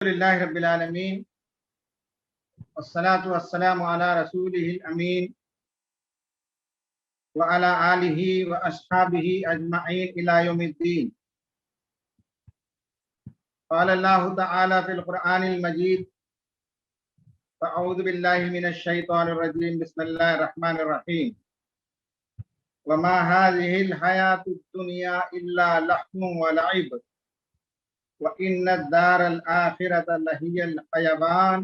لله رب العالمين والصلاة والسلام على رسوله الأمين وعلى آله وأصحابه أجمعين إلى يوم الدين. قال الله تعالى في القرآن المجيد: فأعوذ بالله من الشيطان الرجيم بسم الله الرحمن الرحيم. وما هذه الحياة الدنيا إلا لهو ولعب وإن الدار الآخرة لهي الحيوان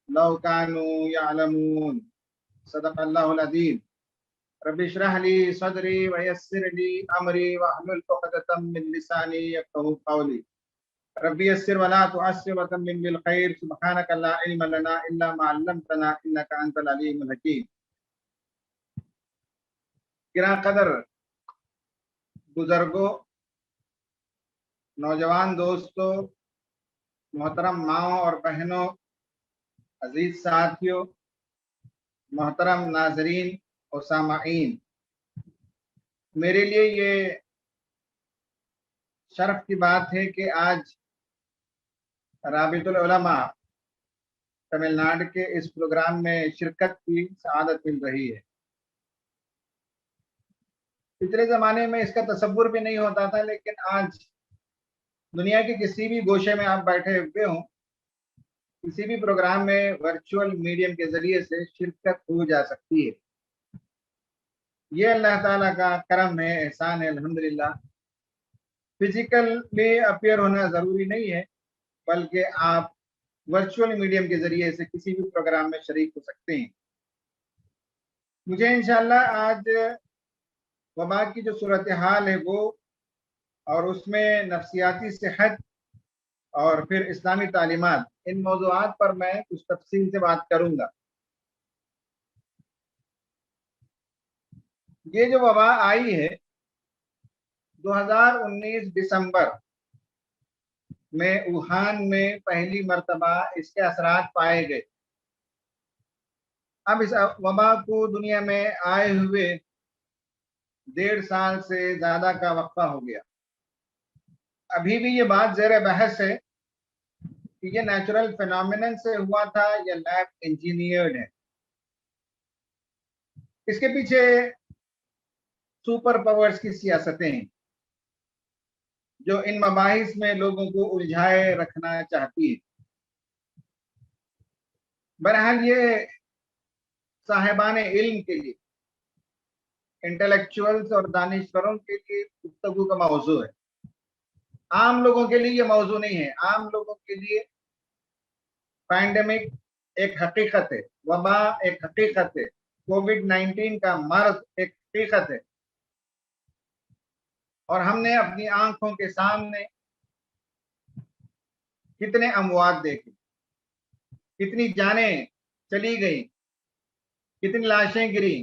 لو كانوا يعلمون. صدق الله العظيم. رب اشرح لي صدري ويسر لي أمري واحلل عقدة من لساني يفقهوا قولي. رب يسر ولا تعسر وتمم بالخير. سبحانك لا علم لنا إلا ما علمتنا إنك أنت العليم الحكيم. گراں قدر بزرگوں، نوجوان دوستوں، محترم ماؤں اور بہنوں، عزیز ساتھیوں، محترم ناظرین اور سامعین، میرے لیے یہ شرف کی بات ہے کہ آج رابطۃ العلماء تمل ناڈو کے اس پروگرام میں شرکت کی سعادت مل رہی ہے۔ پچھلے زمانے میں اس کا تصور بھی نہیں ہوتا تھا، لیکن آج دنیا کے کسی بھی گوشے میں آپ بیٹھے ہوئے ہوں، کسی بھی پروگرام میں ورچوئل میڈیم کے ذریعے سے شرکت ہو جا سکتی ہے۔ یہ اللہ تعالیٰ کا کرم ہے، احسان ہے، الحمدللہ۔ فزیکلی اپیئر ہونا ضروری نہیں ہے، بلکہ آپ ورچوئل میڈیم کے ذریعے سے کسی بھی پروگرام میں شریک ہو سکتے ہیں۔ مجھے انشاءاللہ آج وبا کی جو صورتحال ہے وہ، اور اس میں نفسیاتی صحت اور پھر اسلامی تعلیمات، ان موضوعات پر میں کچھ تفصیل سے بات کروں گا۔ یہ جو وبا آئی ہے 2019 دسمبر میں ووہان میں پہلی مرتبہ اس کے اثرات پائے گئے۔ اب اس وبا کو دنیا میں آئے ہوئے 1.5 سال سے زیادہ کا وقفہ ہو گیا۔ ابھی بھی یہ بات زیر بحث ہے کہ یہ نیچرل فینومینن سے ہوا تھا یا لیب انجینئرڈ ہے۔ اس کے پیچھے سپر پاورز کی سیاستیں ہیں جو ان مباحث میں لوگوں کو الجھائے رکھنا چاہتی ہے۔ بہرحال یہ صاحبان علم کے لیے، انٹلیکچوئلز اور دانشوروں کے لیے گفتگو کا موضوع ہے۔ عام لوگوں کے لیے یہ موضوع نہیں ہے۔ عام لوگوں کے لیے پینڈیمک ایک حقیقت ہے، وبا ایک حقیقت ہے، کووڈ-19 کا مرض ایک حقیقت ہے، اور ہم نے اپنی آنکھوں کے سامنے کتنے اموات دیکھے، کتنی جانیں چلی گئیں، کتنی لاشیں گری،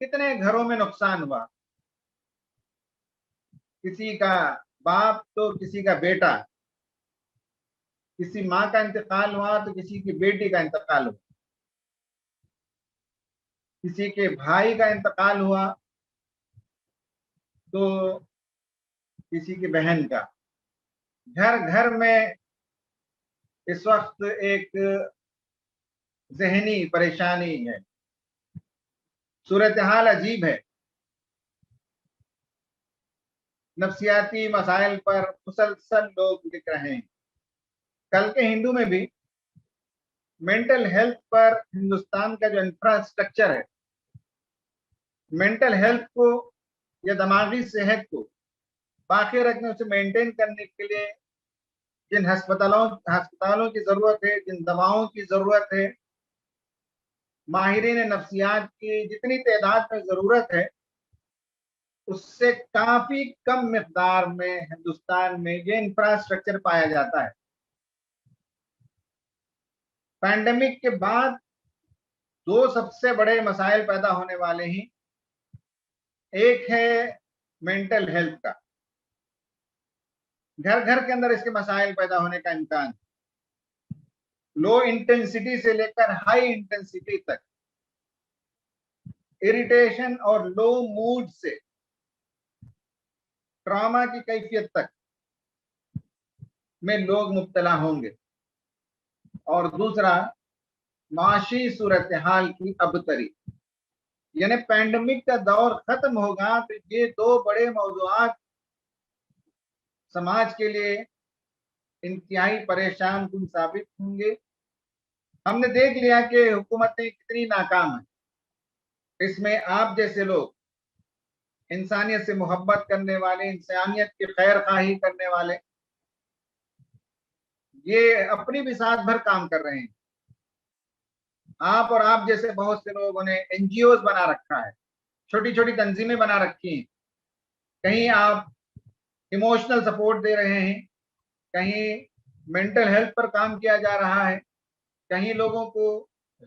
کتنے گھروں میں نقصان ہوا۔ کسی کا باپ تو کسی کا بیٹا، کسی ماں کا انتقال ہوا تو کسی کی بیٹی کا انتقال ہوا، کسی کے بھائی کا انتقال ہوا تو کسی کی بہن کا۔ گھر گھر میں اس وقت ایک ذہنی پریشانی ہے، صورتحال عجیب ہے۔ نفسیاتی مسائل پر مسلسل لوگ لکھ رہے ہیں۔ کل کے ہندو میں بھی مینٹل ہیلتھ پر ہندوستان کا جو انفراسٹرکچر ہے، مینٹل ہیلتھ کو یا دماغی صحت کو باقی رکھنے، اسے مینٹین کرنے کے لیے جن ہسپتالوں کی ضرورت ہے، جن دواؤں کی ضرورت ہے، ماہرین نفسیات کی جتنی تعداد میں ضرورت ہے، اس سے کافی کم مقدار میں ہندوستان میں یہ انفراسٹرکچر پایا جاتا ہے۔ پینڈیمک کے بعد 2 سب سے بڑے مسائل پیدا ہونے والے ہیں۔ ایک ہے مینٹل ہیلتھ کا، گھر گھر کے اندر اس کے مسائل پیدا ہونے کا امکان، لو انٹینسٹی سے لے کر ہائی انٹینسٹی تک، اریٹیشن اور لو موڈ سے ٹراما کی کیفیت تک، میں لوگ مبتلا ہوں گے، اور دوسرا معاشی صورتحال کی ابتری، یعنی پینڈمک کا دور ختم ہوگا تو یہ دو بڑے موضوعات سماج کے لیے انتہائی پریشان کن ثابت ہوں گے۔ ہم نے دیکھ لیا کہ حکومتیں کتنی ناکام ہیں، اس میں آپ جیسے لوگ انسانیت سے محبت کرنے والے، انسانیت کی خیر خواہی کرنے والے، یہ اپنی بساط بھر کام کر رہے ہیں۔ آپ اور آپ جیسے بہت سے لوگوں نے این جی اوز بنا رکھا ہے، چھوٹی چھوٹی تنظیمیں بنا رکھی ہیں، کہیں آپ ایموشنل سپورٹ دے رہے ہیں، کہیں مینٹل ہیلتھ پر کام کیا جا رہا ہے، کہیں لوگوں کو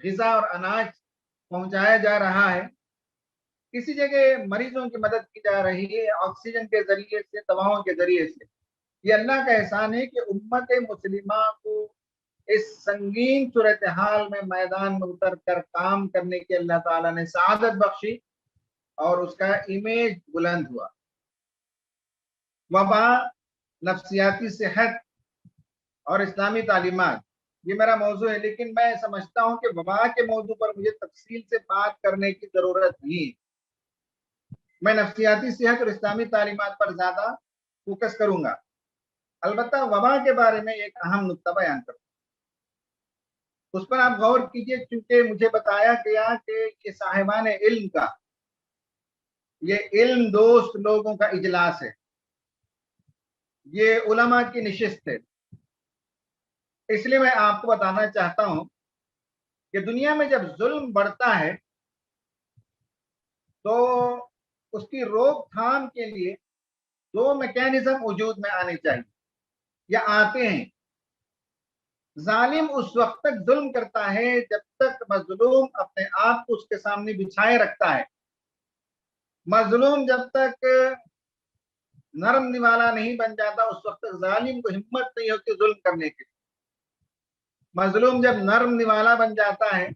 غذا اور اناج پہنچایا جا رہا ہے، کسی جگہ مریضوں کی مدد کی جا رہی ہے آکسیجن کے ذریعے سے، دواؤں کے ذریعے سے۔ یہ اللہ کا احسان ہے کہ امت مسلمہ کو اس سنگین صورتحال میں میدان میں اتر کر کام کرنے کی اللہ تعالیٰ نے سعادت بخشی اور اس کا امیج بلند ہوا۔ وبا، نفسیاتی صحت اور اسلامی تعلیمات، یہ میرا موضوع ہے، لیکن میں سمجھتا ہوں کہ وبا کے موضوع پر مجھے تفصیل سے بات کرنے کی ضرورت نہیں ہے۔ میں نفسیاتی صحت اور اسلامی تعلیمات پر زیادہ فوکس کروں گا، البتہ وبا کے بارے میں ایک اہم نقطہ بیان کروں، اس پر آپ غور کیجئے، چونکہ مجھے بتایا گیا کہ یہ صاحبان علم کا، یہ علم دوست لوگوں کا اجلاس ہے، یہ علماء کی نشست ہے۔ اس لیے میں آپ کو بتانا چاہتا ہوں کہ دنیا میں جب ظلم بڑھتا ہے تو اس کی روک تھام کے لیے دو میکینزم وجود میں آنے چاہیے یا آتے ہیں۔ ظالم اس وقت تک ظلم کرتا ہے جب تک مظلوم اپنے آپ کو اس کے سامنے بچھائے رکھتا ہے۔ مظلوم جب تک نرم نوالا نہیں بن جاتا اس وقت تک ظالم کو ہمت نہیں ہوتی ظلم کرنے کی۔ مظلوم جب نرم نوالا بن جاتا ہے،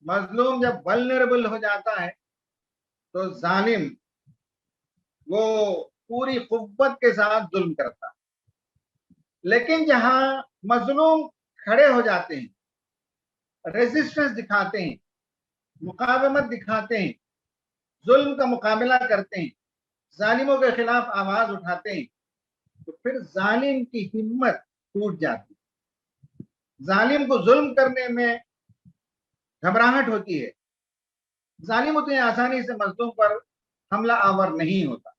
مظلوم جب ولنریبل ہو جاتا ہے، تو ظالم وہ پوری قوت کے ساتھ ظلم کرتا ہے۔ لیکن جہاں مظلوم کھڑے ہو جاتے ہیں، ریزسٹنس دکھاتے ہیں، مقاومت دکھاتے ہیں، ظلم کا مقابلہ کرتے ہیں، ظالموں کے خلاف آواز اٹھاتے ہیں، تو پھر ظالم کی ہمت ٹوٹ جاتی ہے۔ ظالم کو ظلم کرنے میں گھبراہٹ ہوتی ہے، ظالم اتنی آسانی سے مظلوم پر حملہ آور نہیں ہوتا۔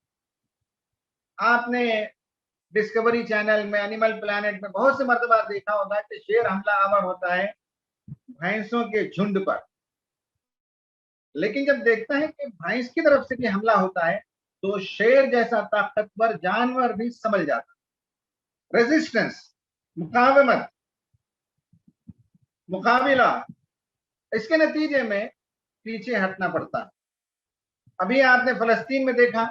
آپ نے ڈسکوری چینل میں، اینیمل پلانٹ میں بہت سے مرتبہ دیکھا ہوتا ہے کہ شیر حملہ آور ہوتا ہے بھینسوں کے جھنڈ پر، لیکن جب دیکھتا ہے کہ بھینس کی طرف سے بھی حملہ ہوتا ہے تو شیر جیسا طاقتور جانور بھی سنبھل جاتا۔ ریزسٹنس، مقاومت، مقابلہ، اس کے نتیجے میں پیچھے ہٹنا پڑتا۔ ابھی آپ نے فلسطین میں دیکھا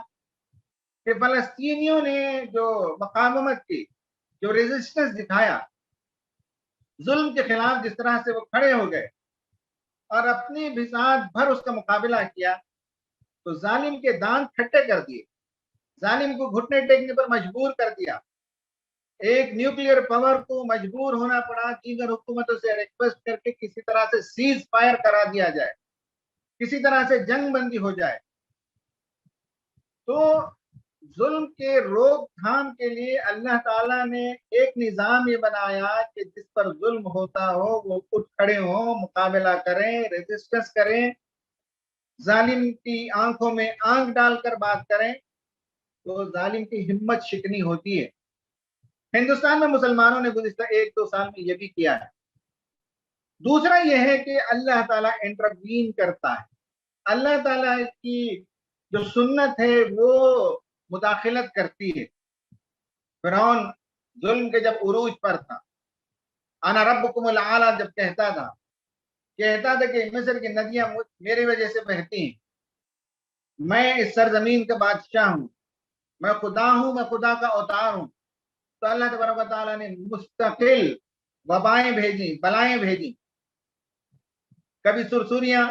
کہ فلسطینیوں نے جو مقاومت کی، جو ریزسٹنس دکھایا، ظلم کے خلاف جس طرح سے وہ کھڑے ہو گئے اور اپنی بساط بھر اس کا مقابلہ کیا، تو ظالم کے دانت کھٹے کر دیے، ظالم کو گھٹنے ٹیکنے پر مجبور کر دیا۔ ایک نیوکلیئر پاور کو مجبور ہونا پڑا دیگر حکومتوں سے ریکویسٹ کر کے کسی طرح سے سیز فائر کرا دیا جائے، کسی طرح سے جنگ بندی ہو جائے۔ تو ظلم کے روک تھام کے لیے اللہ تعالیٰ نے ایک نظام یہ بنایا کہ جس پر ظلم ہوتا ہو وہ اٹھ کھڑے ہوں، مقابلہ کریں، ریزسٹنس کریں، ظالم کی آنکھوں میں آنکھ ڈال کر بات کریں، تو ظالم کی ہمت شکنی ہوتی ہے۔ ہندوستان میں مسلمانوں نے گزشتہ 1-2 سال میں یہ بھی کیا ہے۔ دوسرا یہ ہے کہ اللہ تعالیٰ انٹروین کرتا ہے، اللہ تعالیٰ کی جو سنت ہے وہ مداخلت کرتی ہے۔ فرعون ظلم کے جب عروج پر تھا، انا ربکم الاعلی جب کہتا تھا کہ مصر کی ندیاں میری وجہ سے بہتی ہیں، میں اس سرزمین کا بادشاہ ہوں، میں خدا ہوں، میں خدا کا اوتار ہوں، تو اللہ تبارک و تعالیٰ نے مستقل وبائیں بھیجی، بلائیں بھیجی، کبھی سرسوریاں،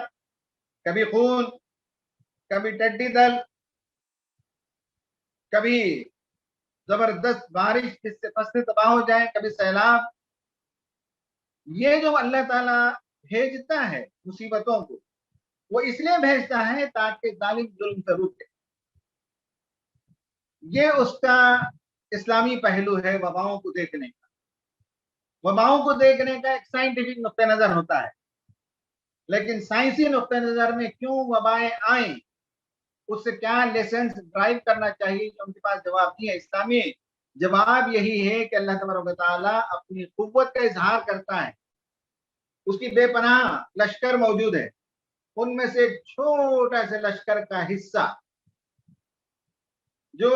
کبھی خون، کبھی ٹڈی دل، کبھی زبردست بارش جس سے فصلیں تباہ ہو جائیں، کبھی سیلاب. یہ جو اللہ تعالیٰ بھیجتا ہے مصیبتوں کو، وہ اس لیے بھیجتا ہے تاکہ ظالم ظلم سے رکے. یہ اس کا اسلامی پہلو ہے وباؤں کو دیکھنے کا. وباؤں کو دیکھنے کا ایک سائنٹیفک نقطہ نظر ہوتا ہے، لیکن سائنسی نقطہ نظر میں کیوں وبائیں آئیں، اس سے کیا لیسنس ڈرائیو کرنا چاہیے، جو ان کے پاس جواب نہیں ہے. اسلامی جواب یہی ہے کہ اللہ تبارک و تعالیٰ اپنی قوت کا اظہار کرتا ہے. اس کی بے پناہ لشکر موجود ہے، ان میں سے ایک چھوٹا سے لشکر کا حصہ جو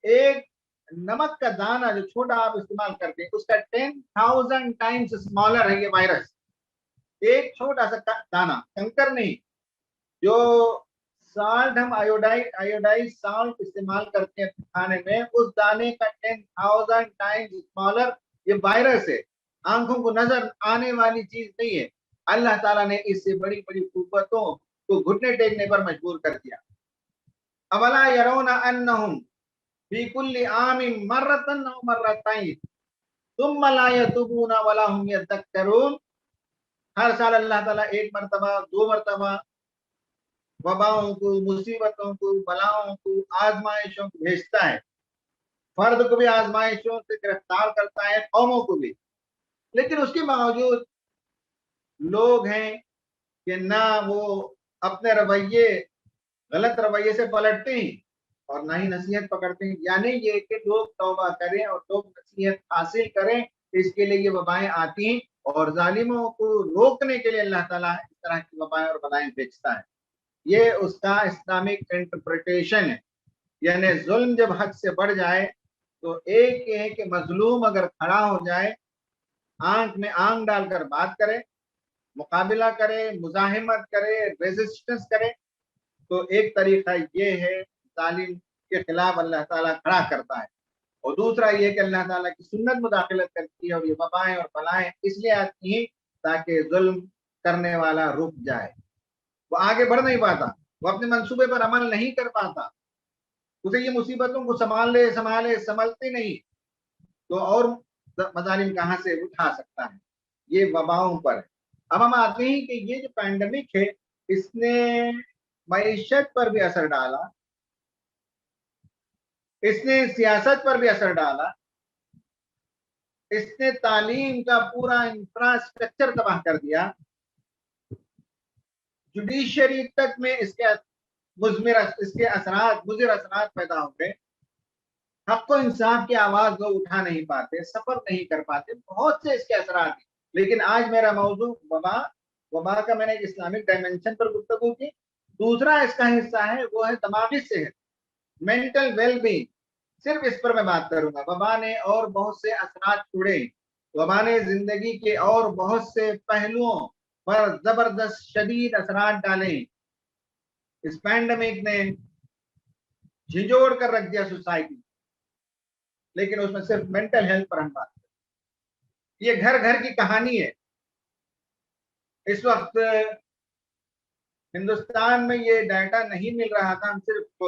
ایک نمک کا دانہ جو چھوٹا آپ استعمال کرتے ہیں، اس کا 10,000 ٹائمز اسمالر ہے یہ وائرس. ایک چھوٹا سا دانہ، کنکر نہیں. جو سالٹ ہم آیوڈائز سالٹ استعمال کرتے ہیں کھانے میں، اس دانے کا 10,000 ٹائمز اسمالر یہ وائرس ہے. آنکھوں کو نظر آنے والی چیز نہیں ہے. اللہ تعالیٰ نے اس سے بڑی بڑی قوتوں کو گھٹنے ٹیکنے پر مجبور کر دیا. اولا یرون انہم فی کل عام مرتن او مرتین ثم لا یتوبون ولا هم یذکرون. ہر سال اللہ تعالیٰ ایک مرتبہ، دو مرتبہ وباؤں کو، مصیبتوں کو، بلاؤں کو، آزمائشوں کو بھیجتا ہے. فرد کو بھی آزمائشوں سے گرفتار کرتا ہے، قوموں کو بھی. لیکن اس کے باوجود لوگ ہیں کہ نہ وہ اپنے رویے، غلط رویے سے پلٹتے ہیں اور نہ ہی نصیحت پکڑتے ہیں. یعنی یہ کہ لوگ توبہ کریں اور لوگ نصیحت حاصل کریں، اس کے لیے یہ وبائیں آتی ہیں. اور ظالموں کو روکنے کے لیے اللہ تعالیٰ اس طرح کی وبائیں اور بلائیں بھیجتا ہے. یہ اس کا اسلامک انٹرپریٹیشن ہے. یعنی ظلم جب حد سے بڑھ جائے تو ایک یہ ہے کہ مظلوم اگر کھڑا ہو جائے، آنکھ میں آنکھ ڈال کر بات کرے، مقابلہ کرے، مزاحمت کرے، ریزسٹنس کرے، تو ایک طریقہ یہ ہے ظالم کے خلاف اللہ تعالیٰ کھڑا کرتا ہے. اور دوسرا یہ کہ اللہ تعالیٰ کی سنت مداخلت کرتی ہے، اور یہ وبائیں اور بلائیں اس لیے آتی ہیں تاکہ ظلم کرنے والا رک جائے. وہ آگے بڑھ نہیں پاتا، وہ اپنے منصوبے پر عمل نہیں کر پاتا. اسے یہ مصیبتوں کو سنبھلتے نہیں، تو اور مظالم کہاں سے اٹھا سکتا ہے. یہ وباؤں پر ہے. اب ہم آتے ہیں کہ یہ جو پینڈیمک ہے، اس نے معیشت پر بھی اثر ڈالا، اس نے سیاست پر بھی اثر ڈالا، اس نے تعلیم کا پورا انفراسٹرکچر تباہ کر دیا. جوڈیشری تک میں اس کے مضر اثرات پیدا ہو گئے. حق و انصاف کی آواز لوگ اٹھا نہیں پاتے، سفر نہیں کر پاتے، بہت سے اس کے اثرات ہیں. لیکن آج میرا موضوع وبا کا میں نے ایک اسلامک ڈائمینشن پر گفتگو کی. دوسرا اس کا حصہ ہے وہ ہے دماغی صحت، مینٹل ویل بینگ. صرف اس پر میں بات کروں گا. وبا نے اور بہت سے اثرات چھوڑے. وبا نے زندگی کے اور بہت سے پہلوؤں پر زبردست شدید اثرات ڈالے. اس پینڈیمک نے جھنجھوڑ کر رکھ دیا سوسائٹی. لیکن اس میں صرف مینٹل ہیلتھ پر ہم بات کریں. یہ گھر گھر کی کہانی ہے. اس وقت ہندوستان میں یہ ڈیٹا نہیں مل رہا تھا. ہم صرف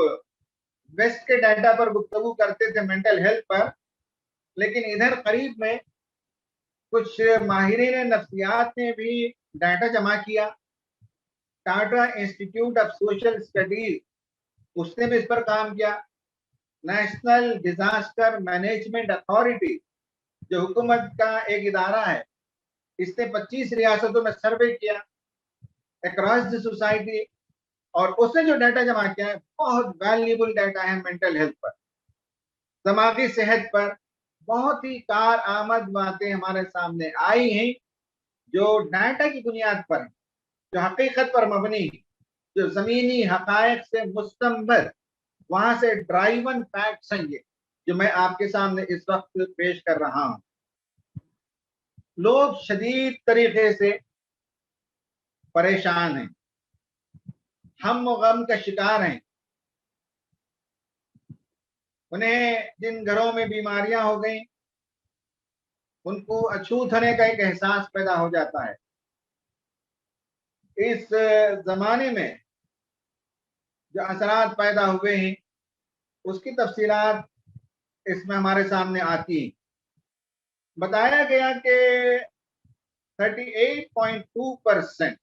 ویسٹ کے ڈیٹا پر گفتگو کرتے تھے مینٹل ہیلتھ پر. لیکن ادھر قریب میں کچھ ماہرین نفسیات نے بھی ڈیٹا جمع کیا. Tata institute of social studies, اس نے بھی اس پر کام کیا. نیشنل ڈیزاسٹر مینجمنٹ اتھارٹی جو حکومت کا ایک ادارہ ہے، اس نے 25 ریاستوں میں سروے کیا اکراس دی سوسائٹی. اور اس نے جو ڈیٹا جمع کیا ہے بہت ویلیبل ڈیٹا ہے مینٹل ہیلتھ پر، دماغی صحت پر. بہت ہی کارآمد باتیں ہمارے سامنے آئی ہیں جو ڈیٹا کی بنیاد پر، جو حقیقت پر مبنی، جو زمینی حقائق سے مستنبط، وہاں سے ڈرائیون فیکٹس ہیں یہ جو میں آپ کے سامنے اس وقت پیش کر رہا ہوں. لوگ شدید طریقے سے پریشان ہیں، ہم و غم کا شکار ہیں. انہیں جن گھروں میں بیماریاں ہو گئیں ان کو اچھوت ہونے کا ایک احساس پیدا ہو جاتا ہے. اس زمانے میں جو اثرات پیدا ہوئے ہیں اس کی تفصیلات اس میں ہمارے سامنے آتی ہیں. بتایا گیا کہ 38.2%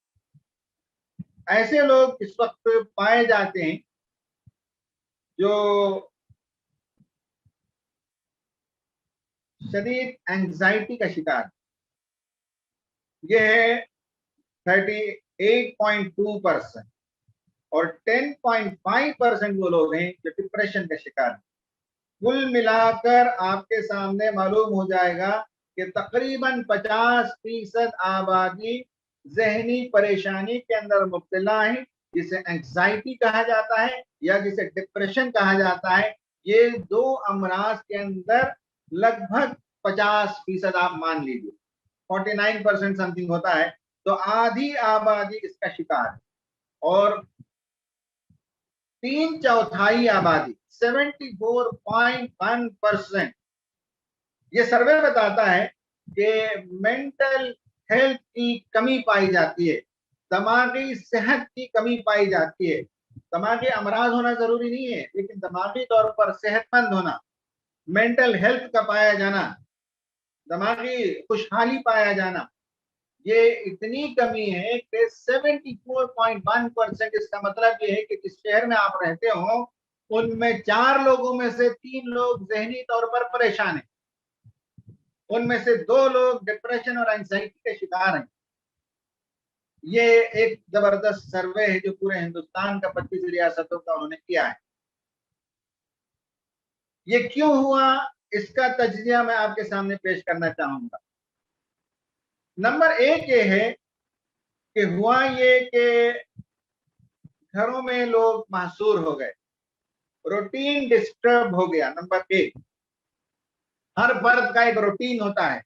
ایسے لوگ اس وقت پائے جاتے ہیں جو شدید اینگزائٹی کا شکار. یہ ہے 38.2%. اور 10.5% وہ لوگ ہیں جو ڈپریشن کا شکار ہیں. کل ملا کر آپ کے سامنے معلوم ہو جائے گا کہ تقریباً 50% آبادی ذہنی پریشانی کے اندر مبتلا ہے، جسے اینگزائٹی کہا جاتا ہے یا جسے ڈپریشن کہا جاتا ہے. یہ دو امراض کے اندر لگ بھگ 50% آپ مان لیجیے 49% سم تھنگ ہوتا ہے. تو آدھی آبادی اس کا شکار ہے. اور 3/4 آبادی 74.1%. یہ سروے بتاتا ہے کہ مینٹل ہیلتھ کی کمی پائی جاتی ہے، دماغی صحت کی کمی پائی جاتی ہے. دماغی امراض ہونا ضروری نہیں ہے، لیکن دماغی طور پر صحت مند ہونا، مینٹل ہیلتھ کا پایا جانا، دماغی خوشحالی پایا جانا، یہ اتنی کمی ہے کہ 74.1%. اس کا مطلب یہ ہے کہ جس شہر میں آپ رہتے ہو ان میں 4 لوگوں میں سے 3 لوگ ذہنی طور پر پریشان ہیں، ان میں سے 2 لوگ ڈپریشن اور اینگزائٹی کے شکار ہیں. یہ ایک زبردست سروے ہے جو پورے ہندوستان کا 25 ریاستوں کا انہوں نے کیا ہے. یہ کیوں ہوا، اس کا تجزیہ میں آپ کے سامنے پیش کرنا چاہوں گا. نمبر 1 یہ ہے کہ ہوا یہ کہ گھروں میں لوگ محصور ہو گئے، روٹین ڈسٹرب ہو گیا. نمبر 1، ہر فرد کا ایک روٹین ہوتا ہے.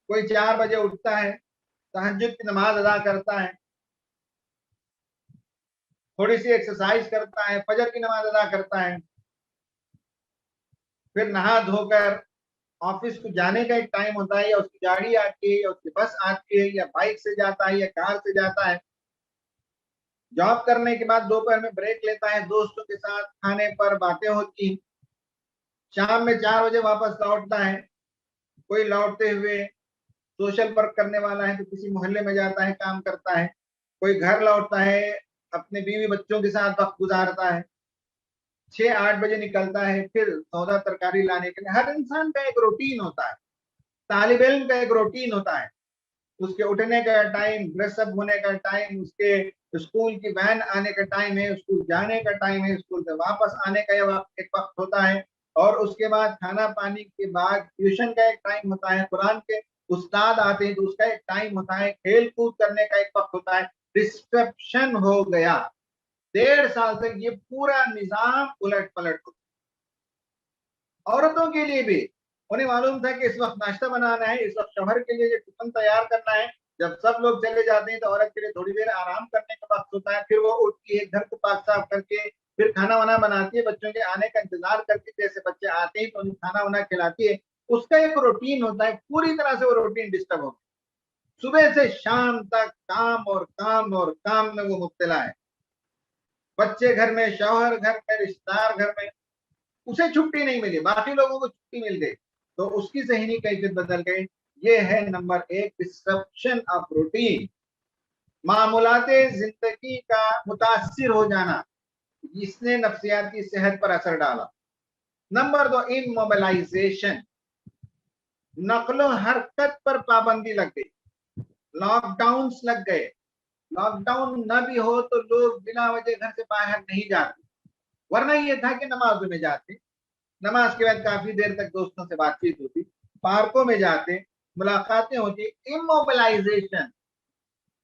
کوئی 4 بجے اٹھتا ہے، تہجد کی نماز ادا کرتا ہے، تھوڑی سی ایکسرسائز کرتا ہے، فجر کی نماز ادا کرتا ہے، پھر نہا دھو کر آفس کو جانے کا ایک ٹائم ہوتا ہے، یا اس کی گاڑی آتی ہے یا اس کی بس آتی ہے یا بائک سے جاتا ہے یا کار سے جاتا ہے. جاب کرنے کے بعد دوپہر میں بریک لیتا ہے، دوستوں کے ساتھ کھانے پر باتیں ہوتی ہیں، شام میں 4 بجے واپس لوٹتا ہے. کوئی لوٹتے ہوئے سوشل ورک کرنے والا ہے تو کسی محلے میں جاتا ہے، کام کرتا ہے. کوئی گھر لوٹتا ہے، اپنے بیوی بچوں کے ساتھ وقت گزارتا ہے. 6-8 بجے نکلتا ہے پھر سودا ترکاری لانے کے لیے. ہر انسان کا ایک روٹین ہوتا ہے. طالب علم کا ایک روٹین ہوتا ہے، اس کے اٹھنے کا ٹائم، ڈریس اپ ہونے کا ٹائم، اس کے اسکول کی وین آنے کا ٹائم ہے، اسکول جانے کا ٹائم ہے، اسکول سے واپس آنے کا ایک وقت ہوتا ہے. اور اس کے بعد کھانا پانی کے بعد ٹیوشن کا ایک ٹائم ہوتا ہے، قرآن کے استاد آتے ہیں تو اس کا ایک ٹائم ہوتا ہے، کھیل کود کرنے کا ایک وقت ہوتا ہے. ڈسٹرپشن ہو گیا. 1.5 سال تک یہ پورا نظام الٹ پلٹ ہو. عورتوں کے لیے بھی انہیں معلوم تھا کہ اس وقت ناشتہ بنانا ہے، اس وقت شوہر کے لیے ٹفن تیار کرنا ہے. جب سب لوگ چلے جاتے ہیں تو عورت کے لیے تھوڑی دیر آرام کرنے کا وقت ہوتا ہے. پھر وہ اٹھتی ہے، گھر کو پاک صاف کر کے پھر کھانا وانا بناتی ہے، بچوں کے آنے کا انتظار کرتی ہے. جیسے بچے آتے ہیں تو انہیں کھانا وانا کھلاتی ہے. اس کا ایک روٹین ہوتا ہے. پوری طرح سے وہ روٹین ڈسٹرب ہو گیا. صبح سے شام تک کام اور کام اور کام میں وہ مبتلا ہے. بچے گھر میں، شوہر گھر میں، رشتہ دار گھر میں، اسے چھٹی نہیں ملی، باقی لوگوں کو چھٹی مل گئی تو اس کی ذہنی کیفیت بدل گئی. یہ ہے نمبر 1، ڈسرپشن آف روٹین. معمولات زندگی کا متاثر ہو جانا، اس نے نفسیاتی صحت پر اثر ڈالا. نمبر 2، اموبلائزیشن. نقل و حرکت پر پابندی لگ گئی، لاک ڈاؤنس لگ گئے. لاک ڈاؤن نہ بھی ہو تو لوگ بلا وجہ گھر سے باہر نہیں جاتے. ورنہ یہ تھا کہ نمازوں میں جاتے، نماز کے بعد کافی دیر تک دوستوں سے بات چیت ہوتی، پارکوں میں جاتے، ملاقاتیں ہوتی. اموبلائزیشن،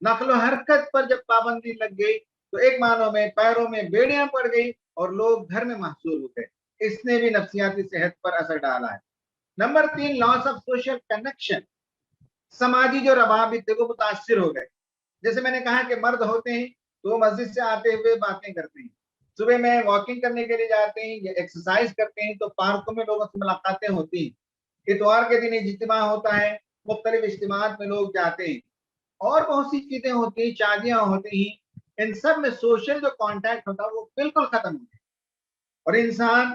نقل و حرکت پر جب پابندی لگ گئی تو ایک معنوں میں پیروں میں بیڑیاں پڑ گئی اور لوگ گھر میں محصور ہو گئے. اس نے بھی نفسیاتی صحت پر اثر ڈالا ہے. Number 3، loss of social connection. سماجی جو روابط تھے وہ متاثر ہو گئے. جیسے میں نے کہا کہ مرد ہوتے ہیں تو وہ مسجد سے آتے ہوئے باتیں کرتے ہیں، صبح میں واکنگ کرنے کے لیے جاتے ہیں یا ایکسرسائز کرتے ہیں تو پارکوں میں لوگوں سے ملاقاتیں ہوتی ہیں. اتوار کے دن اجتماع ہوتا ہے، مختلف اجتماعات میں لوگ جاتے ہیں اور بہت سی چیزیں ہوتی ہیں، شادیاں ہوتی ہیں. ان سب میں سوشل جو کانٹیکٹ ہوتا ہے وہ بالکل ختم ہو گیا اور انسان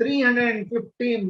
350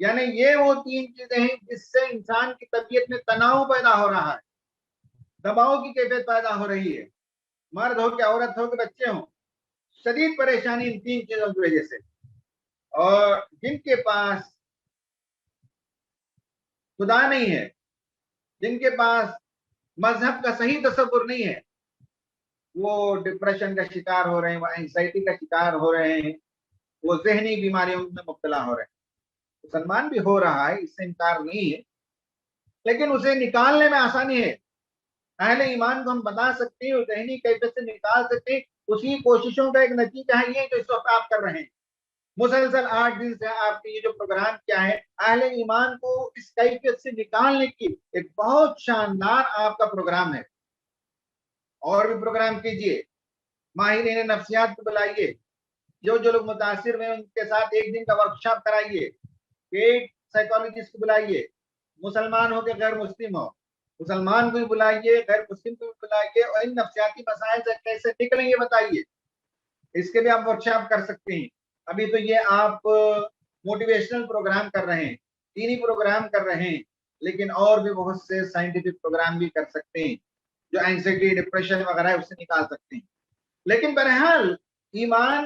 یعنی یہ وہ تین چیزیں ہیں جس سے انسان کی طبیعت میں تناؤ پیدا ہو رہا ہے، دباؤ کی کیفیت پیدا ہو رہی ہے، مرد ہو کہ عورت ہو کہ بچے ہوں، شدید پریشانی ان تین چیزوں کی وجہ سے۔ اور جن کے پاس خدا نہیں ہے، جن کے پاس مذہب کا صحیح تصور نہیں ہے، وہ ڈپریشن کا شکار ہو رہے ہیں، وہ اینزائٹی کا شکار ہو رہے ہیں، وہ ذہنی بیماریوں میں مبتلا ہو رہے ہیں۔ مسلمان بھی ہو رہا ہے، اس سے انکار نہیں ہے، لیکن اسے نکالنے میں آسانی ہے۔ اہل ایمان کو ہم بتا سکتے ہیں اور ذہنی کیفیت سے نکال سکتے ہیں، اسی کوششوں کا ایک نتیجہ ہے یہ جو اس وقت آپ کر رہے ہیں۔ مسلسل 8 دن سے آپ کی یہ جو پروگرام کیا ہے، اہل ایمان کو اس کیفیت سے نکالنے کی ایک بہت شاندار آپ کا پروگرام ہے۔ اور بھی پروگرام کیجئے، ماہرین نفسیات کو بلائیے، جو لوگ متاثر ہوئے ان کے ساتھ ایک دن کا ورکشاپ کرائیے، پیڈ سائیکالوجسٹ کو بلائیے، مسلمان ہو کے غیر مسلم ہو، مسلمان کو بھی بلائیے، غیر مسلم کو بھی بلائیے، اور ان نفسیاتی مسائل سے کیسے نکلیں یہ بتائیے۔ اس کے بھی آپ ورکشاپ کر سکتے ہیں۔ ابھی تو یہ آپ موٹیویشنل پروگرام کر رہے ہیں، دینی پروگرام کر رہے ہیں، لیکن اور بھی بہت سے سائنٹیفک پروگرام بھی کر سکتے ہیں جو اینزائٹی ڈپریشن وغیرہ ہے اس سے نکال سکتے ہیں۔ لیکن بہرحال ایمان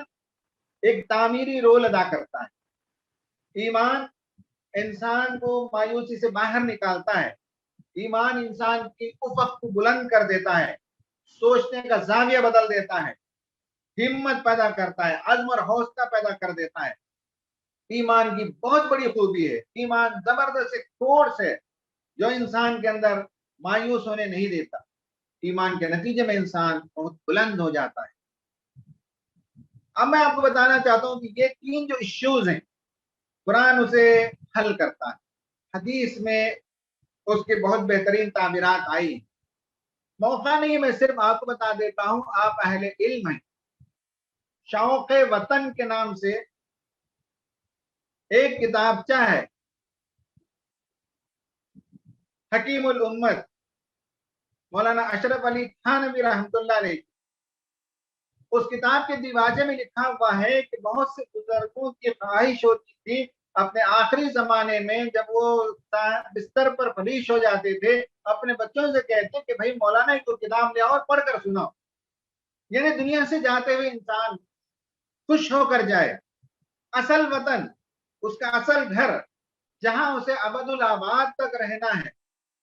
ایک تعمیری رول ادا کرتا ہے۔ ایمان انسان کو مایوسی سے باہر نکالتا ہے، ایمان انسان کی افق کو بلند کر دیتا ہے، سوچنے کا زاویہ بدل دیتا ہے، ہمت پیدا کرتا ہے، عزم اور حوصلہ پیدا کر دیتا ہے۔ ایمان کی بہت بڑی خوبی ہے، ایمان زبردست ایک فورس ہے جو انسان کے اندر مایوس ہونے نہیں دیتا۔ ایمان کے نتیجے میں انسان بہت بلند ہو جاتا ہے۔ اب میں آپ کو بتانا چاہتا ہوں کہ یہ تین جو ایشوز ہیں قرآن اسے حل کرتا ہے، حدیث میں اس کے بہت بہترین تعبیرات آئی۔ موقع نہیں، میں صرف آپ کو بتا دیتا ہوں، آپ اہل علم ہیں۔ شوق وطن کے نام سے ایک کتابچہ ہے، حکیم الامت مولانا اشرف علی تھانوی رحمۃ اللہ علیہ، اس کتاب کے دیواجے میں لکھا ہوا ہے کہ بہت سے بزرگوں کی خواہش ہوتی تھی اپنے آخری زمانے میں جب وہ بستر پر فلیش ہو جاتے تھے، اپنے بچوں سے کہتے کہ بھائی مولانا کو کتاب لے آؤ اور پڑھ کر سناؤ، یعنی دنیا سے جاتے ہوئے انسان خوش ہو کر جائے۔ اصل وطن، اس کا اصل گھر جہاں اسے ابد الآباد تک رہنا ہے،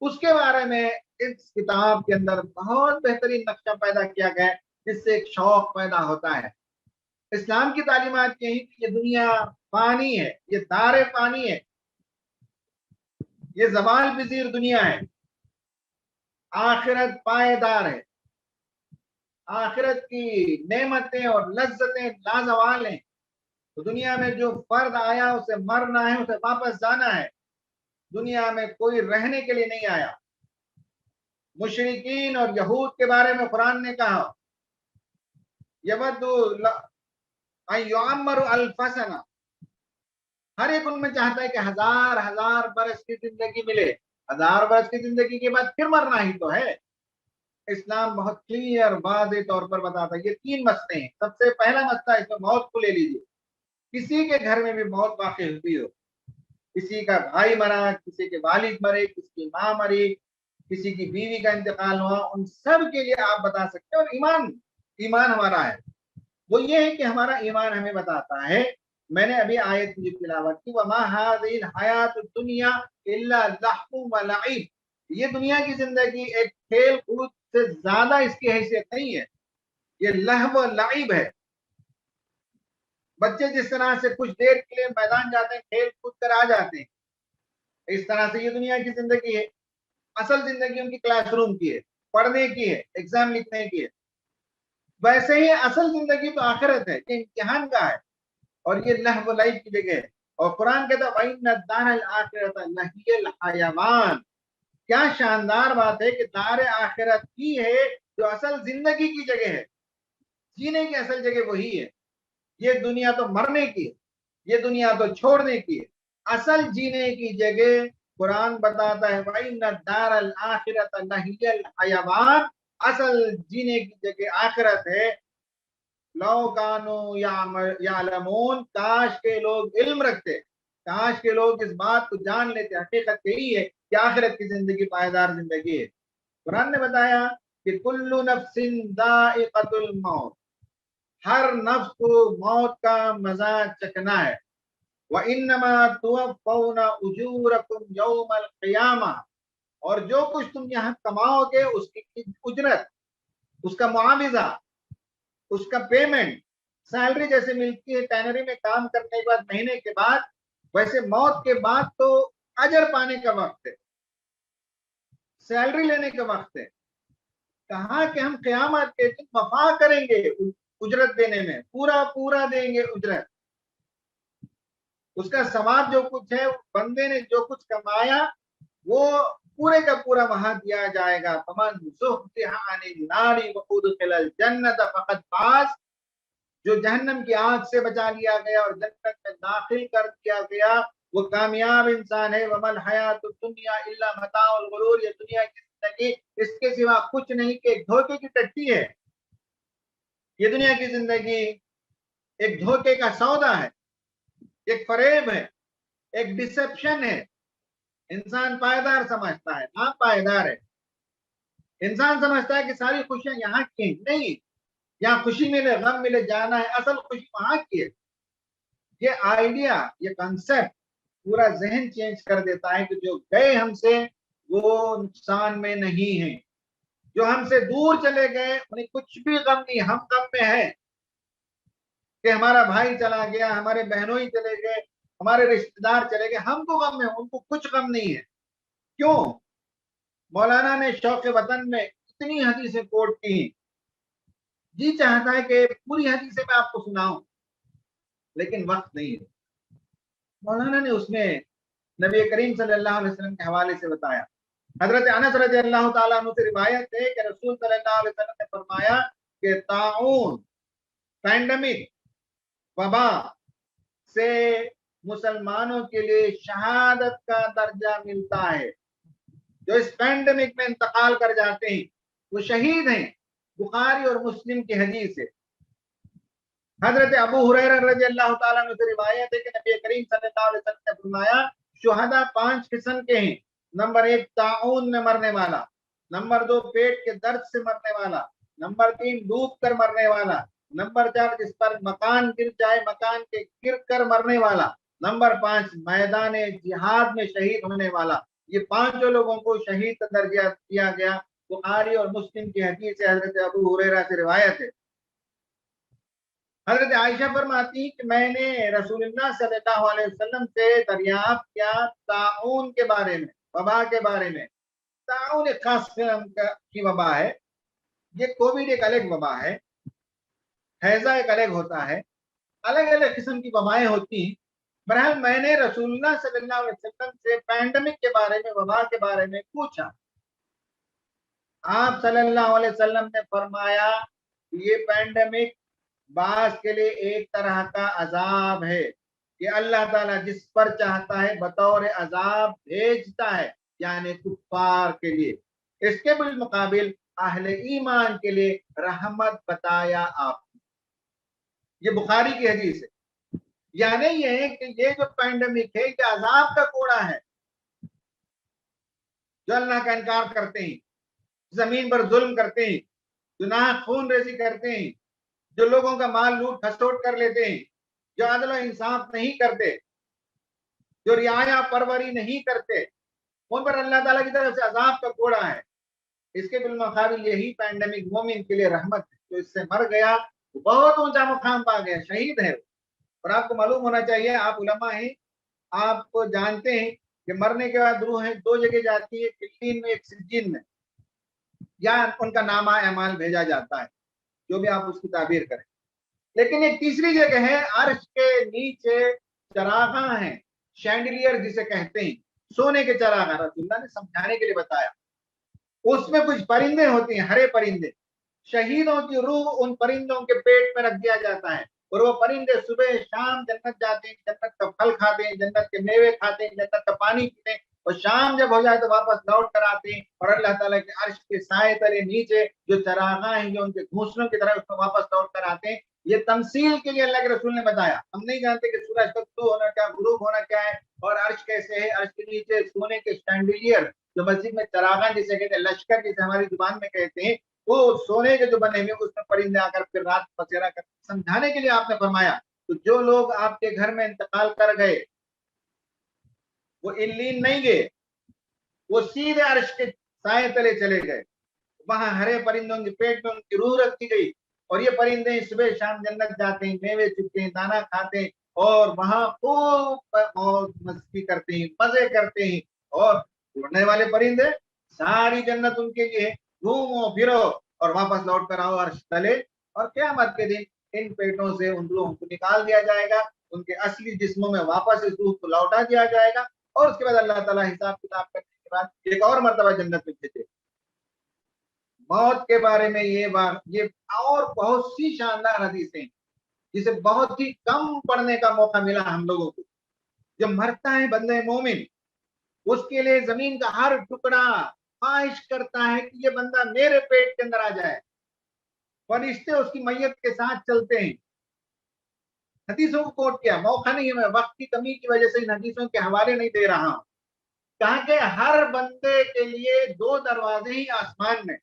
اس کے بارے میں اس کتاب کے اندر بہت بہترین نقشہ پیدا کیا گیا ہے، جس سے ایک شوق پیدا ہوتا ہے۔ اسلام کی تعلیمات یہی کہ یہ دنیا فانی ہے، یہ دار فانی ہے، یہ زوال پذیر دنیا ہے، آخرت پائیدار ہے، آخرت کی نعمتیں اور لذتیں لازوال ہیں۔ تو دنیا میں جو فرد آیا اسے مرنا ہے، اسے واپس جانا ہے، دنیا میں کوئی رہنے کے لیے نہیں آیا۔ مشرکین اور یہود کے بارے میں قرآن نے کہا یود ان یعمر الف سنہ، ہر ایک ان میں چاہتا ہے کہ ہزار ہزار برس کی زندگی ملے، ہزار برس کی زندگی کے بعد پھر مرنا ہی تو ہے۔ اسلام بہت کلیئر واضح طور پر بتاتا ہے۔ یہ تین مسئلے ہیں۔ سب سے پہلا مسئلہ اس میں موت کو لے لیجیے۔ کسی کے گھر میں بھی موت واقع ہوئی ہو، کسی کا بھائی مرا، کسی کے والد مرے، کسی کی ماں مری، کسی کی بیوی کا انتقال ہوا، ان سب کے لیے آپ بتا سکتے ہیں۔ اور ایمان ہمارا ہے وہ یہ ہے کہ ہمارا ایمان ہمیں بتاتا ہے، میں نے ابھی آیت کی تلاوت کی، وما هذه الحیات الدنیا الا لہو ولعب، یہ دنیا کی زندگی ایک کھیل کود سے زیادہ اس کی حیثیت نہیں ہے، یہ لہو و لعب ہے۔ بچے جس طرح سے کچھ دیر کے لیے میدان جاتے ہیں، کھیل کود کر آ جاتے ہیں، اس طرح سے یہ دنیا کی زندگی ہے۔ اصل زندگی ان کی کلاس روم کی ہے، پڑھنے کی ہے، ایگزام لکھنے کی ہے۔ ویسے ہی اصل زندگی تو آخرت ہے، یہ امتحان کا ہے، اور یہ لہو و لعب کی جگہ ہے۔ اور قرآن کہتا ہے وَإِنَّ الدَّارَ الْآخِرَةَ لَهِيَ الْحَيَوَانُ، کیا شاندار بات ہے کہ دار آخرت کی ہے جو اصل زندگی کی جگہ ہے، جینے کی اصل جگہ وہی ہے۔ یہ دنیا تو مرنے کی ہے، یہ دنیا تو چھوڑنے کی ہے، اصل جینے کی جگہ قرآن بتاتا ہے وَإِنَّ الدَّارَ الْآخِرَةَ لَهِيَ الْحَيَوَانُ، اصل جینے کی جگہ آخرت ہے۔ لو کانوا یعلمون، کاش کے لوگ علم رکھتے کاش کے لوگ اس بات کو جان لیتے. حقیقت یہی ہے کہ آخرت کی زندگی پائیدار زندگی ہے. قرآن نے بتایا کہ کل نفس ذائقۃ الموت، ہر نفس کو موت کا مزہ چکھنا ہے. وَإِنَّمَا تُوَفَّوْنَ أُجُورَكُمْ يَوْمَ الْقِيَامَةِ، اور جو کچھ تم یہاں کماؤ گے اس کی اجرت، اس کا معاوضہ، اس کا پیمنٹ، سیلری جیسے ملتی ہے ٹینری میں کام کرنے کے بعد مہینے کے بعد، ویسے موت کے بعد تو اجر پانے کا وقت ہے، سیلری لینے کا وقت ہے. کہا کہ ہم قیامت کے دن وفا کریں گے اجرت دینے میں، پورا پورا دیں گے اجرت. اس کا ثواب جو کچھ ہے بندے نے جو کچھ کمایا وہ پورے کا پورا وہاں دیا جائے گا. فمن زحزح عن النار وادخل الجنة فقد فاز، جو جہنم کی آگ سے بچا لیا گیا اور جنت میں داخل کر دیا گیا وہ کامیاب انسان ہے. وما الحیات الدنیا الا متاع الغرور، یہ دنیا کی زندگی اس کے سوا کچھ نہیں کہ ایک دھوکے کی ٹٹی ہے. یہ دنیا کی زندگی ایک دھوکے کا سودا ہے، ایک فریب ہے، ایک ڈسپشن ہے. انسان پائیدار سمجھتا ہے، ہاں پائیدار ہے. انسان سمجھتا ہے کہ ساری خوشیاں یہاں کی ہیں، نہیں، یہاں خوشی ملے غم ملے جانا ہے، اصل خوشی وہاں کی ہے. یہ آئیڈیا، یہ کنسپٹ پورا ذہن چینج کر دیتا ہے کہ جو گئے ہم سے وہ نقصان میں نہیں ہیں، جو ہم سے دور چلے گئے انہیں کچھ بھی غم نہیں. ہم غم میں ہیں کہ ہمارا بھائی چلا گیا، ہمارے بہنوں ہی چلے گئے، ہمارے رشتہ دار چلے گئے، ہم کو غم ہے، ان کو کچھ غم نہیں ہے. کیوں؟ مولانا نے شوق وطن میں اتنی حدیثیں کوٹ کی، جی چاہتا ہے کہ پوری حدیثیں میں آپ کو سناؤں لیکن وقت نہیں ہے. مولانا نے اس میں نبی کریم صلی اللہ علیہ وسلم کے حوالے سے بتایا. حضرت انس رضی اللہ تعالیٰ عنہ سے روایت ہے کہ رسول صلی اللہ علیہ وسلم نے فرمایا کہ طاعون، پینڈمک، وبا سے مسلمانوں کے لیے شہادت کا درجہ ملتا ہے. جو اس پینڈمک میں انتقال کر جاتے ہیں وہ شہید ہیں. بخاری اور مسلم کی حدیث ہے. حضرت ابو ہریرہ رضی اللہ تعالیٰ عنہ سے روایت ہے کہ نبی کریم صلی اللہ علیہ وسلم نے فرمایا شہداء 5 قسم کے ہیں. نمبر 1 طاعون میں مرنے والا، نمبر 2 پیٹ کے درد سے مرنے والا، نمبر 3 ڈوب کر مرنے والا، نمبر 4 جس پر مکان گر جائے مکان کے گر کر مرنے والا، نمبر 5 میدان جہاد میں شہید ہونے والا. یہ 5 لوگوں کو شہید کا درجہ دیا گیا. بخاری اور مسلم کی حدیث ہے، حضرت ابو ہریرہ سے روایت ہے. حضرت عائشہ فرماتی کہ میں نے رسول اللہ صلی اللہ علیہ وسلم سے دریافت کیا طاعون کے بارے میں، وبا کے بارے میں. طاعون ایک خاص قسم کی وبا ہے، یہ کووڈ ایک الگ وبا ہے، ہیضہ ایک الگ ہوتا ہے، الگ الگ قسم کی وبائیں ہوتی ہیں. بہرحال میں نے رسول اللہ صلی اللہ علیہ وسلم سے پینڈمک کے بارے میں، وبا کے بارے میں پوچھا. آپ صلی اللہ علیہ وسلم نے فرمایا یہ پینڈمک بعض کے لیے ایک طرح کا عذاب ہے کہ اللہ تعالیٰ جس پر چاہتا ہے بطور عذاب بھیجتا ہے، یعنی کفار کے لیے. اس کے بالمقابل اہل ایمان کے لیے رحمت بتایا آپ نے. یہ بخاری کی حدیث ہے. یعنی یہ ہے کہ یہ جو پینڈمک ہے یہ عذاب کا کوڑا ہے. جو اللہ کا انکار کرتے ہیں، زمین پر ظلم کرتے ہیں، گناہ خون ریزی کرتے ہیں، جو لوگوں کا مال لوٹ کھسوٹ کر لیتے ہیں، جو عدل و انصاف نہیں کرتے، جو رعایا پروری نہیں کرتے، ان پر اللہ تعالیٰ کی طرف سے عذاب کا کوڑا ہے. اس کے بالمقابل یہی پینڈمک مومن کے لیے رحمت ہے. جو اس سے مر گیا وہ بہت اونچا مقام پا گیا، شہید ہے. اور آپ کو معلوم ہونا چاہیے، آپ علماء ہیں، آپ کو جانتے ہیں کہ مرنے کے بعد روحیں 2 جگہ جاتی ہے، کلین میں، ایک سجین میں، یا ان کا نامہ اعمال بھیجا جاتا ہے، جو بھی آپ اس کی تعبیر کریں. لیکن ایک تیسری جگہ ہے، عرش کے نیچے چراغاں ہیں، شینڈلیئر جسے کہتے ہیں، سونے کے چراغاں. رسول اللہ نے سمجھانے کے لیے بتایا. اس میں کچھ پرندے ہوتے ہیں، ہرے پرندے. شہیدوں کی روح ان پرندوں کے پیٹ میں رکھ دیا جاتا ہے اور وہ پرندے صبح شام جنت جاتے ہیں، جنت کا پھل کھاتے ہیں، جنت کے میوے کھاتے ہیں، جنت کا پانی پیتے ہیں. اور شام جب ہو جائے تو واپس لوٹ کر آتے ہیں اور اللہ تعالیٰ کے عرش کے سائے تلے نیچے جو چراغاں ہیں جو ان کے گھونسلوں کی طرح اس کو واپس لوٹ کر آتے ہیں. یہ تمثیل کے لیے اللہ کے رسول نے بتایا. ہم نہیں جانتے کہ سورج کا طلوع ہونا کیا غروب ہونا کیا ہے اور عرش کیسے ہے. عرش کے نیچے سونے کے شینڈیلیئر جو مسجد میں چراغاں جسے کہتے ہیں لشکر جسے ہماری زبان میں کہتے ہیں وہ سونے کے جو بنے ہوئے اس میں پرندے آ کر پھر رات بسیرا کر سمجھانے کے لیے آپ نے فرمایا. تو جو لوگ آپ کے گھر میں انتقال کر گئے وہ علین نہیں گئے, وہ سیدھے عرش کے سائے تلے چلے گئے. وہاں ہرے پرندوں کے پیٹ میں ان کی روح رکھی گئی اور یہ پرندے صبح شام جنت جاتے ہیں, میوے چکتے ہیں, دانا کھاتے ہیں اور وہاں خوب مستی کرتے ہیں, مزے کرتے ہیں. اور اڑنے والے پرندے ساری جنت ان کے لیے, گھومو پھرو اور واپس لوٹ کر آؤ عرش تلے. اور قیامت کے دن ان پیٹوں سے ان روحوں کو نکال دیا جائے گا, ان کے اصلی جسموں میں واپس اس روح کو لوٹا دیا جائے گا اور اس کے بعد اللہ تعالیٰ حساب کتاب کرنے کے بعد ایک اور مرتبہ جنت میں بھیجے. موت کے بارے میں یہ اور بہت سی شاندار حدیثیں جسے بہت ہی کم پڑھنے کا موقع ملا ہم لوگوں کو. جب مرتا ہے بندہ مومن اس کے لیے زمین کا ہر ٹکڑا خواہش کرتا ہے کہ یہ بندہ میرے پیٹ کے اندر آ جائے. فرشتے اس کی میت کے ساتھ چلتے ہیں. حدیثوں کو کوٹ کیا, موقع نہیں ہے, میں وقت کی کمی کی وجہ سے ان حدیثوں کے حوالے نہیں دے رہا ہوں. کہا کہ ہر بندے کے لیے دو دروازے ہی آسمان میں,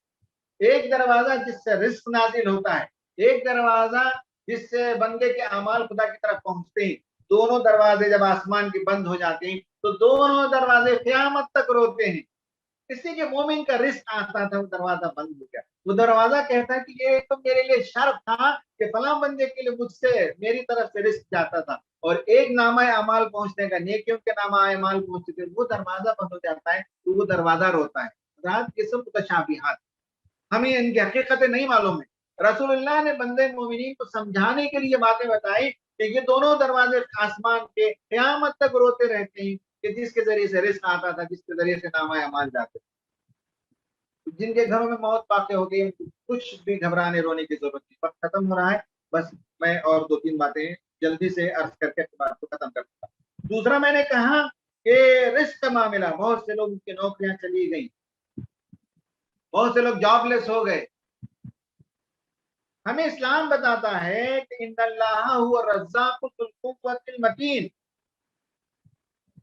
ایک دروازہ جس سے رزق نازل ہوتا ہے, ایک دروازہ جس سے بندے کے اعمال خدا کی طرف پہنچتے ہیں. دونوں دروازے جب آسمان کے بند ہو جاتے ہیں تو دونوں دروازے قیامت تک روتے ہیں. اس لیے کہ مومن کا رزق آتا تھا وہ دروازہ بند ہو گیا. وہ دروازہ کہتا ہے کہ یہ تو میرے لیے شرط تھا کہ فلاں بندے کے لیے مجھ سے میری طرف سے رزق جاتا تھا, اور ایک نامہ اعمال پہنچنے کا, نیکیوں کے نامہ اعمال پہنچتے تھے, وہ دروازہ بند ہو جاتا ہے تو وہ دروازہ روتا ہے. رات قسم متشابہات, ہمیں ان کی حقیقتیں نہیں معلوم ہے. رسول اللہ نے بندے مومنین کو سمجھانے کے لیے باتیں بتائی کہ یہ دونوں دروازے آسمان کے قیامت تک روتے رہتے ہیں کہ جس کے ذریعے سے رزق آتا تھا, جس کے ذریعے سے نامہ اعمال جاتے تھے. جن کے گھروں میں موت واقع ہو گئی کچھ بھی گھبرانے رونے کی ضرورت نہیں. وقت ختم ہو رہا ہے, بس میں اور دو تین باتیں جلدی سے عرض کر کے بات کو ختم کرتا ہوں. دوسرا میں نے کہا کہ رزق کا معاملہ, بہت سے لوگ کی نوکریاں چلی گئی, بہت سے لوگ جاب لیس ہو گئے. ہمیں اسلام بتاتا ہے کہ ان اللہ هو الرزاق ذو القوة المتین.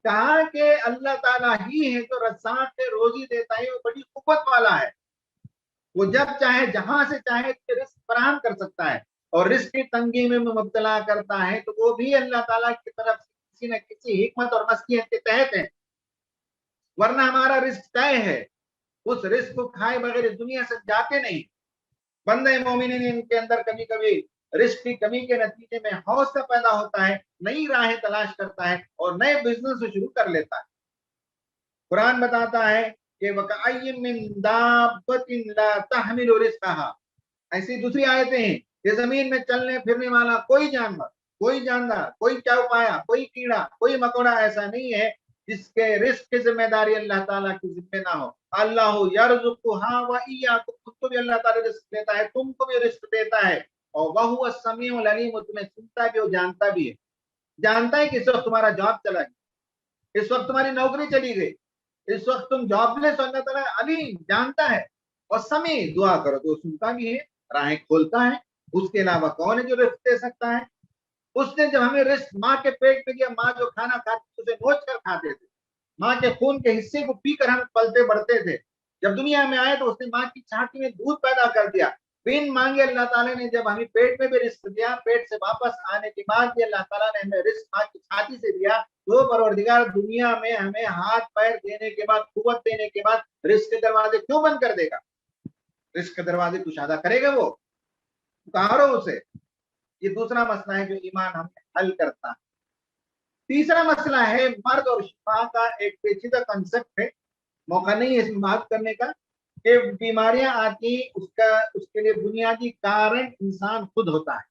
کہا کہ اللہ تعالیٰ ہی ہے جو رزاق ہے, روزی دیتا ہے, وہ بڑی قوت والا ہے. وہ جب چاہے جہاں سے چاہے رزق فراہم کر سکتا ہے, اور رزق کی تنگی میں مبتلا کرتا ہے تو وہ بھی اللہ تعالیٰ کی طرف سے کسی نہ کسی حکمت اور مصلحت کے تحت ہے, ورنہ ہمارا رزق طے ہے. اس رزق کو کھائے بغیر دنیا سے جاتے نہیں. بندے مومنین ان کے اندر کبھی کبھی رزق کی کمی کے نتیجے میں حوصلہ پیدا ہوتا ہے, نئی راہیں تلاش کرتا ہے اور نئے بزنس شروع کر لیتا ہے. قرآن بتاتا ہے کہ وَكَأَيٍّ مِّن دَابَّةٍ لَا تَحْمِلُ رِزْقَهَا. ایسی دوسری آیتیں ہیں کہ زمین میں چلنے پھرنے والا کوئی جانور, کوئی جاندار, کوئی چوپایا, کوئی کیڑا, کوئی مکوڑا ایسا نہیں ہے جس کے رزق کی ذمہ داری اللہ تعالیٰ کی ذمہ نہ ہو. اللہ یرزقها وإياکم, تم کو بھی اللہ تعالیٰ رزق دیتا ہے, تم کو بھی رزق دیتا ہے, اور وہو السمیع العلیم, تمہیں سنتا بھی اور جانتا بھی ہے. جانتا ہے کہ اس وقت تمہارا جاب چلا گیا, اس وقت تمہاری نوکری چلی گئی, اس وقت تم جاب لیس, اللہ تعالیٰ علیم جانتا ہے. اور سمیع, دعا کرو تو سنتا بھی ہے, راہیں کھولتا ہے. اس کے علاوہ کون ہے جو رزق دے سکتا ہے؟ اس نے جب ہمیں رزق ماں کے پیٹ میں دیا, ماں جو کھانا کھاتی اسے نوچ کر کھاتے تھے, ماں کے خون کے حصے کو پی کر ہم پلتے بڑھتے تھے. جب دنیا میں آئے تو اس نے ماں کی چھاتی میں دودھ پیدا کر دیا. بن مانگے اللہ تعالیٰ نے جب ہمیں پیٹ میں بھی رزق دیا, پیٹ سے واپس آنے کے بعد بھی اللہ تعالیٰ نے ہمیں رزق ماں کی چھاتی سے دیا. تو پروردگار دنیا میں ہمیں ہاتھ پیر دینے کے بعد, قوت دینے کے بعد رزق کے دروازے کیوں بند کر دے گا؟ رزق کے دروازے کشادہ کرے گا, وہ پکارو اسے. یہ دوسرا مسئلہ ہے جو ایمان ہمیں حل کرتا ہے. تیسرا مسئلہ ہے مرد اور شفا کا ایک پیچیدہ کنسپٹ ہے, موقع نہیں ہے اس میں بات کرنے کا, کہ بیماریاں آتی اس کے لیے بنیادی کارن انسان خود ہوتا ہے.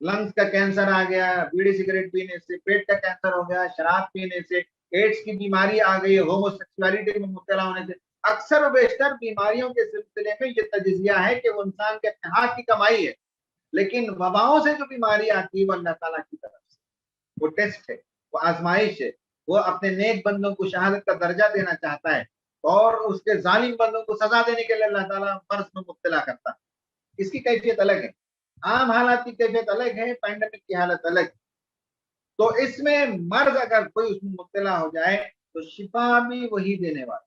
لنگس کا کینسر آ گیا بیڑی سگریٹ پینے سے, پیٹ کا کینسر ہو گیا شراب پینے سے, ایڈس کی بیماری آ گئی ہومو سیکسولیٹی میں مبتلا ہونے سے. اکثر و بیشتر بیماریوں کے سلسلے میں یہ تجزیہ ہے کہ وہ انسان کے اپنے ہاتھ کی کمائی ہے, لیکن وباؤں سے جو بیماری آتی ہے وہ اللہ تعالیٰ کی طرف سے, وہ ٹیسٹ ہے, وہ آزمائش ہے. وہ اپنے نیک بندوں کو شہادت کا درجہ دینا چاہتا ہے اور اس کے ظالم بندوں کو سزا دینے کے لیے اللہ تعالیٰ مرض میں مبتلا کرتا ہے۔ اس کی کیفیت الگ ہے، عام حالات کی کیفیت الگ ہے، پینڈمک کی حالت الگ ہے۔ تو اس میں مرض اگر کوئی اس میں مبتلا ہو جائے تو شفا بھی وہی دینے والا،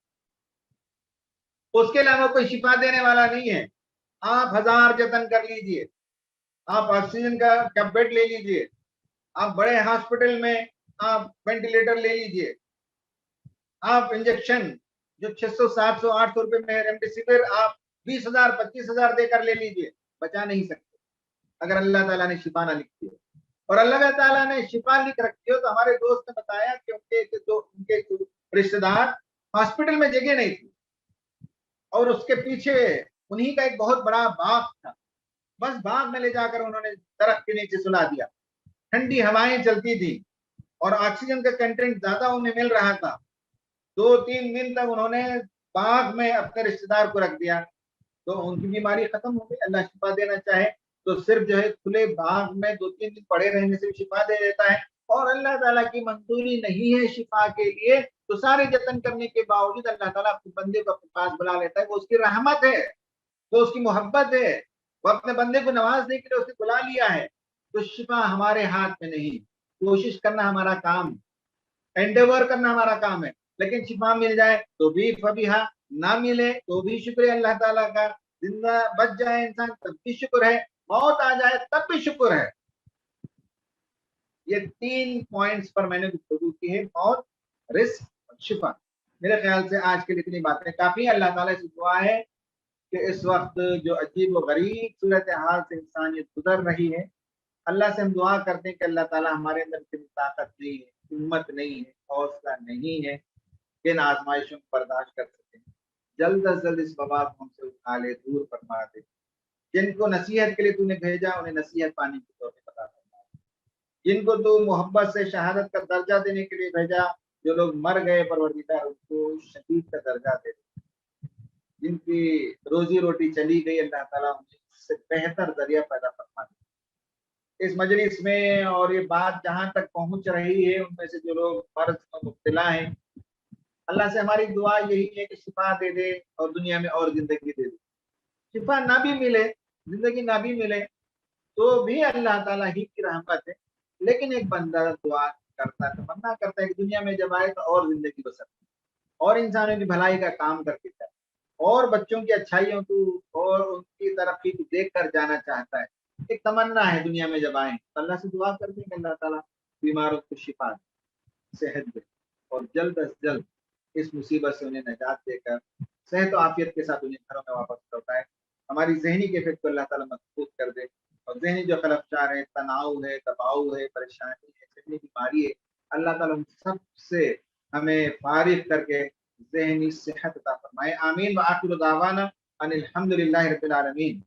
اس کے علاوہ کوئی شفا دینے والا نہیں ہے۔ آپ ہزار جتن کر لیجئے، آپ آکسیجن کا بیڈ لے لیجئے، آپ بڑے ہاسپٹل میں آپ وینٹیلیٹر لے لیجئے، آپ انجیکشن جو 600 700 800 روپے میں ریمڈیسیویر آپ 20,000 25,000 دے کر لے لیجئے، بچا نہیں سکتے اگر اللہ تعالیٰ نے شفا نہ لکھی ہو۔ اور اللہ تعالیٰ نے شفا لکھ رکھی ہو تو ہمارے دوست نے بتایا کہ ان کے رشتے دار ہاسپٹل میں جگہ نہیں تھی اور اس کے پیچھے انہی کا ایک بہت بڑا باغ تھا، بس باغ میں لے جا کر انہوں نے درخت کے نیچے سلا دیا، ٹھنڈی ہوائیں چلتی تھی اور آکسیجن کا کنٹینٹ زیادہ انہیں مل رہا تھا۔ 2-3 دن تک انہوں نے باغ میں اپنے رشتے دار کو رکھ دیا تو ان کی بیماری ختم ہو گئی۔ اللہ شفا دینا چاہے تو صرف جو ہے کھلے باغ میں 2-3 دن پڑے رہنے سے شفا دے دیتا ہے، اور اللہ تعالیٰ کی منظوری نہیں ہے شفا کے لیے تو سارے جتن کرنے کے باوجود اللہ تعالیٰ اپنے بندے کو اپنے پاس بلا لیتا ہے۔ وہ اس کی رحمت ہے، وہ اس کی محبت ہے، وہ اپنے بندے کو نوازنے کے لیے اسے بلا لیا ہے۔ تو شفا ہمارے ہاتھ میں نہیں، کوشش کرنا ہمارا کام، انڈیور کرنا ہمارا کام ہے، لیکن شفا مل جائے تو بھی فبیہا، نہ ملے تو بھی شکر ہے اللہ تعالیٰ کا، زندہ بچ جائے انسان تب بھی شکر ہے، موت آ جائے تب بھی شکر ہے۔ یہ 3 پوائنٹس پر میں نے گفتگو کی ہے، موت، رزق اور شفا۔ میرے خیال سے آج کے لیے اتنی باتیں کافی۔ اللہ تعالیٰ سے دعا ہے کہ اس وقت جو عجیب و غریب صورتحال سے انسانیت گزر رہی ہے، اللہ سے ہم دعا کرتے ہیں کہ اللہ تعالیٰ ہمارے اندر اتنی طاقت نہیں ہے، ہمت نہیں ہے، حوصلہ نہیں ہے کہ ان آزمائشوں کو برداشت کر سکیں۔ جلد از جلد اس وبا کو ہم سے اٹھا لے، دور فرما دے۔ جن کو نصیحت کے لیے تو نے بھیجا انہیں نصیحت پانے کی توفیق عطا فرما دے۔ جن کو تو محبت سے شہادت کا درجہ دینے کے لیے بھیجا، جو لوگ مر گئے پروردگار ان کو شہید کا درجہ دے دے۔ جن کی روزی روٹی چلی گئی اللہ تعالیٰ انہیں اس سے بہتر ذریعہ پیدا فرما دے۔ اس مجلس میں اور یہ بات جہاں تک پہنچ رہی ہے ان میں سے جو لوگ مرض میں مبتلا ہیں، اللہ سے ہماری دعا یہی ہے کہ شفا دے دے اور دنیا میں اور زندگی دے دے۔ شفا نہ بھی ملے، زندگی نہ بھی ملے تو بھی اللہ تعالیٰ ہی کی رحمت ہے، لیکن ایک بندہ دعا کرتا ہے، تمنا کرتا ہے کہ دنیا میں جب آئے تو اور زندگی بسر اور انسانوں کی بھلائی کا کام کر کے جائے اور بچوں کی اچھائیوں کو اور ان کی ترقی کو دیکھ کر جانا چاہتا ہے۔ ایک تمنا ہے دنیا میں جب آئیں تو اللہ سے دعا کرتے ہیں کہ اللہ تعالیٰ بیماروں کو شفا دے، صحت دے اور جلد از جلد اس مصیبت سے انہیں نجات دے کر صحت و عافیت کے ساتھ انہیں گھروں میں واپس لوٹائے۔ ہماری ذہنی کیفیت کو اللہ تعالیٰ مضبوط کر دے، اور ذہنی جو خلفشار ہے، تناؤ ہے، دباؤ ہے، پریشانی ہے، ذہنی بیماری ہے، اللہ تعالیٰ ان سب سے ہمیں فارغ کر کے ذہنی صحت عطا فرمائے۔ آمین۔ وآخر دعوانا ان الحمد للہ رب العالمین۔